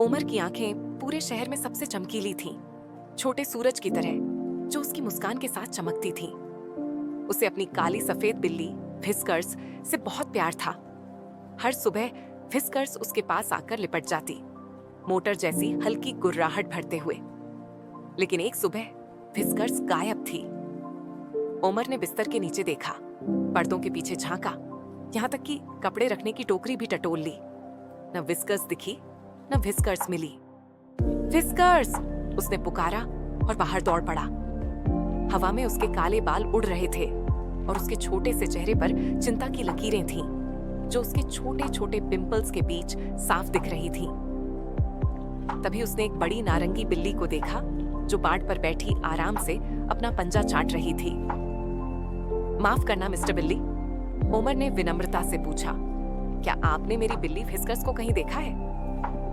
उमर की आंखें पूरे शहर में सबसे चमकीली थीं, छोटे सूरज की तरह जो उसकी मुस्कान के साथ चमकती थीं। उसे अपनी काली सफेद बिल्ली व्हिस्कर्स से बहुत प्यार था। हर सुबह व्हिस्कर्स उसके पास आकर लिपट जाती, मोटर जैसी हल्की गुर्राहट भरते हुए। लेकिन एक सुबह व्हिस्कर्स गायब थी। उमर ने बिस्तर के नीचे देखा, पर्दों के पीछे झांका, यहाँ तक कि कपड़े रखने की टोकरी भी टटोल ली। न व्हिस्कर्स दिखी, न व्हिस्कर्स मिली। व्हिस्कर्स! उसने पुकारा और बाहर दौड़ पड़ा। हवा में उसके काले बाल उड़ रहे थे और उसके छोटे से चेहरे पर चिंता की लकीरें थीं, जो उसके छोटे छोटे पिंपल्स के बीच साफ दिख रही थीं। तभी उसने एक बड़ी नारंगी बिल्ली को देखा, जो बाड़ पर बैठी आराम से अपना पंजा चाट रही थी। माफ करना मिस्टर बिल्ली, उमर ने विनम्रता से पूछा, क्या आपने मेरी बिल्ली व्हिस्कर्स को कहीं देखा है?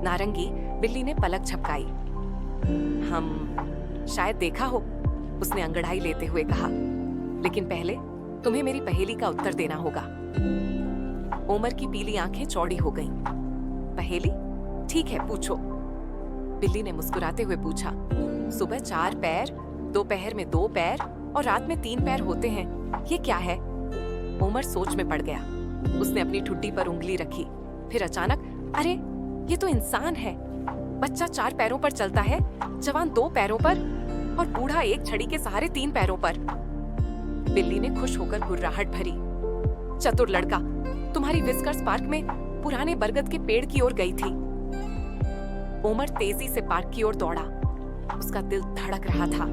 नारंगी बिल्ली ने पलक झपकाई। हम शायद देखा हो, उसने अंगड़ाई लेते हुए कहा, लेकिन पहले तुम्हें मेरी पहेली का उत्तर देना होगा। उमर की पीली आंखें चौड़ी हो गईं। पहेली? ठीक है, पूछो। बिल्ली ने मुस्कुराते हुए पूछा, सुबह 4 पैर, दोपहर में 2 पैर और रात में 3 पैर होते हैं, ये क्या है? उमर सोच में पड़ गया। उसने अपनी ठुड्डी पर उंगली रखी, फिर अचानक, अरे ये तो इंसान है। बच्चा 4 पैरों पर चलता है, जवान 2 पैरों पर और बूढ़ा एक छड़ी के सहारे 3 पैरों पर। बिल्ली ने खुश होकर गुर्राहट भरी। चतुर लड़का, तुम्हारी व्हिस्कर्स पार्क में पुराने बरगद के पेड़ की ओर गई थी। उमर तेजी से पार्क की ओर दौड़ा। उसका दिल धड़क रहा था।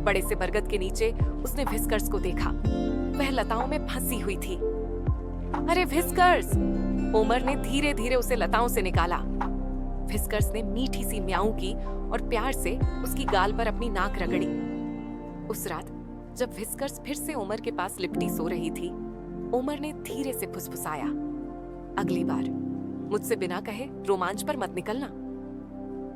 बड़े से बरगद के नीचे उसने व्हिस्कर्स को देखा। वह लताओं में फंसी हुई थी। अरे व्हिस्कर्स! उमर ने धीरे धीरे उसे लताओं से निकाला। व्हिस्कर्स ने मीठी सी म्याऊं की और प्यार से उसकी गाल पर अपनी नाक रगड़ी। उस रात जब व्हिस्कर्स फिर से उमर के पास लिपटी सो रही थी, उमर ने धीरे से फुसफुसाया, अगली बार मुझसे बिना कहे रोमांच पर मत निकलना।